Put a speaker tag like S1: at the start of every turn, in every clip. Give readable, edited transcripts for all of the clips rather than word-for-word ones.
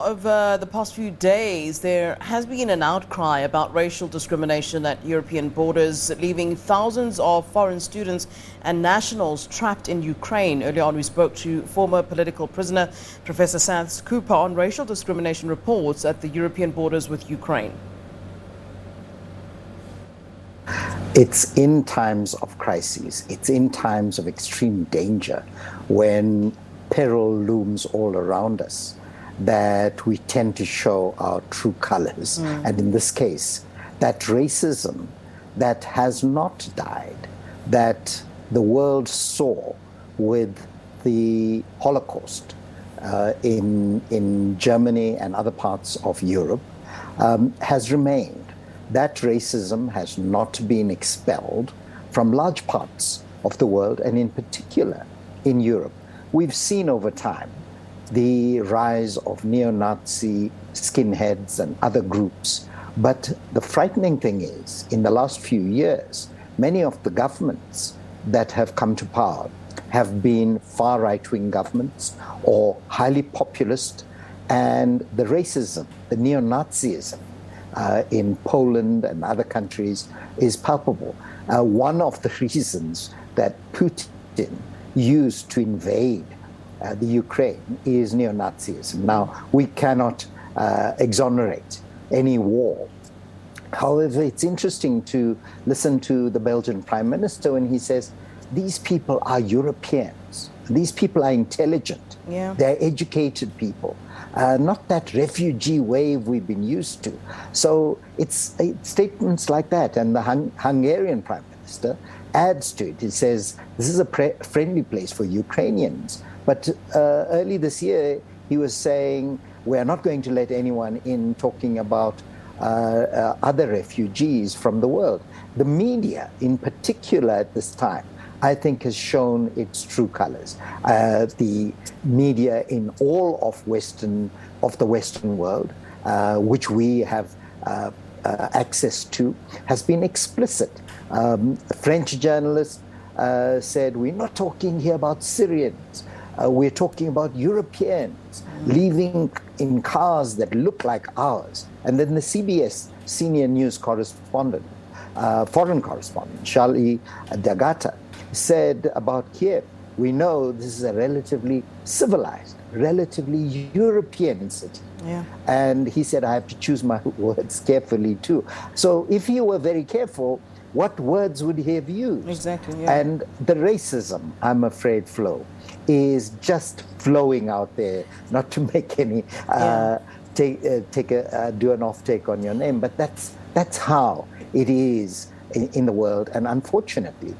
S1: Over the past few days, there has been an outcry about racial discrimination at European borders, leaving thousands of foreign students and nationals trapped in Ukraine. Earlier on, we spoke to former political prisoner Professor Saths Cooper on racial discrimination reports at the European borders with Ukraine.
S2: It's in times of crises, it's in times of extreme danger, when peril looms all around us, that we tend to show our true colors. And in this case, that racism that has not died, that the world saw with the Holocaust in Germany and other parts of Europe, has remained. That racism has not been expelled from large parts of the world, and in particular in Europe. We've seen over time the rise of neo-Nazi skinheads and other groups. But the frightening thing is, in the last few years, many of the governments that have come to power have been far right-wing governments or highly populist, and the racism, the neo-Nazism in Poland and other countries is palpable. One of the reasons that Putin used to invade the Ukraine is neo-Nazism. Now, we cannot exonerate any war. However, it's interesting to listen to the Belgian Prime Minister when he says, these people are Europeans. These people are intelligent.
S1: Yeah.
S2: They're educated people. Not that refugee wave we've been used to. So it's statements like that. And the Hungarian Prime Minister adds to it. He says, this is a friendly place for Ukrainians. But early this year, he was saying, we are not going to let anyone in, talking about other refugees from the world. The media, in particular at this time, I think has shown its true colors. The media in all of the Western world, which we have access to, has been explicit. French journalists said, we're not talking here about Syrians. We're talking about Europeans living in cars that look like ours. And then the CBS senior news correspondent, foreign correspondent, Charlie D'Agata, said about Kiev, we know this is a relatively civilized, relatively European city.
S1: Yeah.
S2: And he said, I have to choose my words carefully too. So if he were very careful, what words would he have used?
S1: Exactly, yeah.
S2: And the racism, I'm afraid, Flo, is just flowing out there, not to make any, do an off-take on your name, but that's how it is in the world. And unfortunately,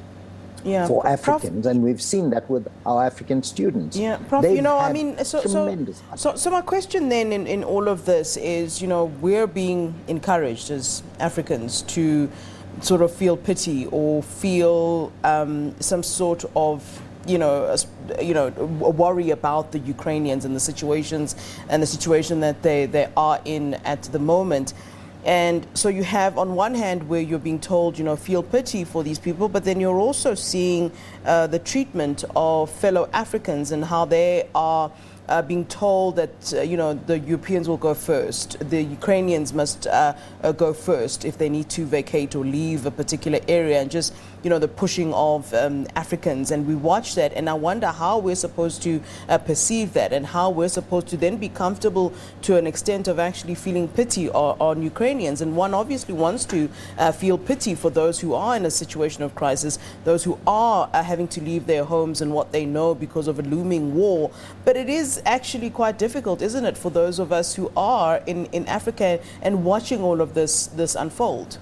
S2: for Africans, and we've seen that with our African students.
S1: Yeah, Prof, so my question then in all of this is, we're being encouraged as Africans to sort of feel pity or feel some sort of worry about the Ukrainians and the situation that they are in at the moment. And so you have on one hand where you're being told, feel pity for these people, but then you're also seeing the treatment of fellow Africans and how they are being told that, the Europeans will go first. The Ukrainians must go first if they need to vacate or leave a particular area, and just, the pushing of Africans. And we watch that, and I wonder how we're supposed to perceive that, and how we're supposed to then be comfortable to an extent of actually feeling pity on Ukrainians. And one obviously wants to feel pity for those who are in a situation of crisis, those who are having to leave their homes and what they know because of a looming war. But it is actually quite difficult, isn't it, for those of us who are in Africa and watching all of this unfold?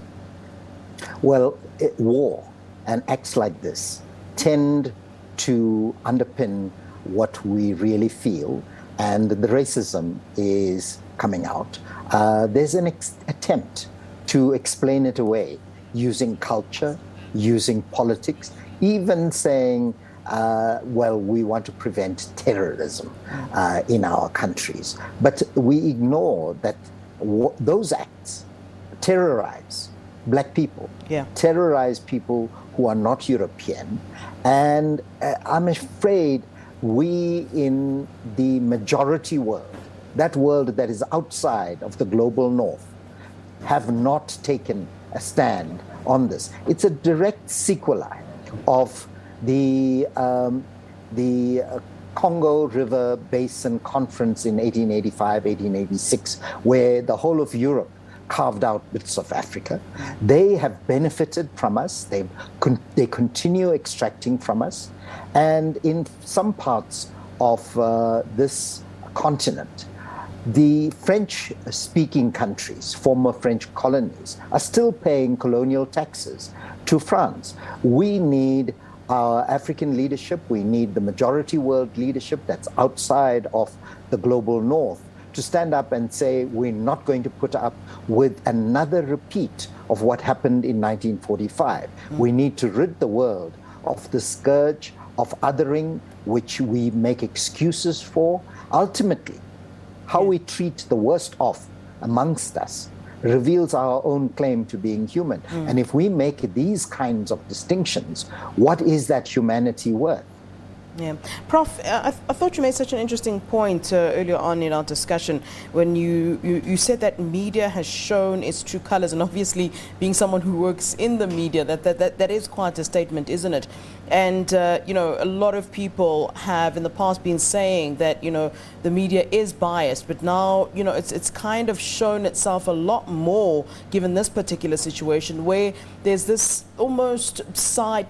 S2: Well, war and acts like this tend to underpin what we really feel, and the racism is coming out. There's an attempt to explain it away using culture, using politics, even saying, we want to prevent terrorism in our countries. But we ignore that those acts terrorize Black people, terrorize people who are not European. And I'm afraid we in the majority world that world that is outside of the global north, have not taken a stand on this. It's a direct sequelae of the Congo River Basin Conference in 1885, 1886, where the whole of Europe carved out bits of Africa. They have benefited from us. They continue extracting from us. And in some parts of this continent, the French-speaking countries, former French colonies, are still paying colonial taxes to France. We need our African leadership, we need the majority world leadership that's outside of the global north to stand up and say, we're not going to put up with another repeat of what happened in 1945. We need to rid the world of the scourge of othering, which we make excuses for. Ultimately, how we treat the worst off amongst us reveals our own claim to being human. And if we make these kinds of distinctions, what is that humanity worth?
S1: Yeah. Prof, I thought you made such an interesting point earlier on in our discussion when you said that media has shown its true colors, and obviously being someone who works in the media, that is quite a statement, isn't it? And, you know, a lot of people have in the past been saying that, you know, the media is biased, but now, you know, it's kind of shown itself a lot more given this particular situation where there's this almost side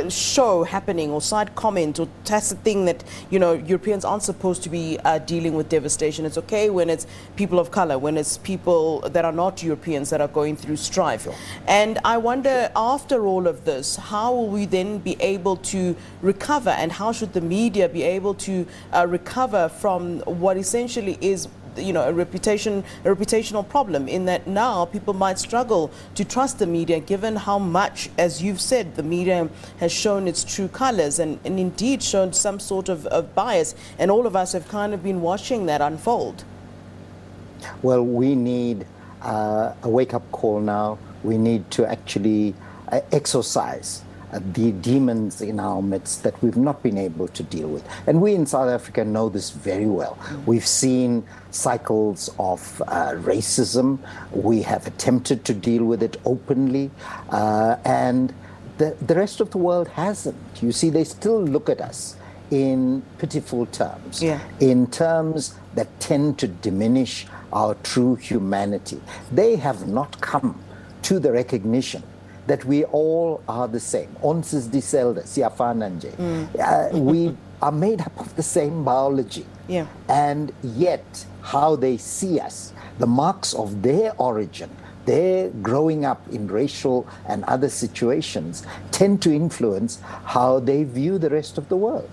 S1: show happening or side comment or tacit thing that, you know, Europeans aren't supposed to be dealing with devastation. It's okay when it's people of color, when it's people that are not Europeans that are going through strife.
S2: Sure.
S1: And I wonder, after all of this, how will we then be able to recover, and how should the media be able to recover from what essentially is, you know, a reputational problem, in that now people might struggle to trust the media given how much, as you've said, the media has shown its true colors and indeed shown some sort of bias, and all of us have kind of been watching that unfold.
S2: Well, we need a wake-up call now. We need to actually exorcise the demons in our midst that we've not been able to deal with. And we in South Africa know this very well. We've seen cycles of racism. We have attempted to deal with it openly, and the rest of the world hasn't. You see, they still look at us in pitiful terms, in terms that tend to diminish our true humanity. They have not come to the recognition that we all are the same. Ons is dieselfde, siyafana nje. We are made up of the same biology. And yet, how they see us, the marks of their origin, their growing up in racial and other situations, tend to influence how they view the rest of the world.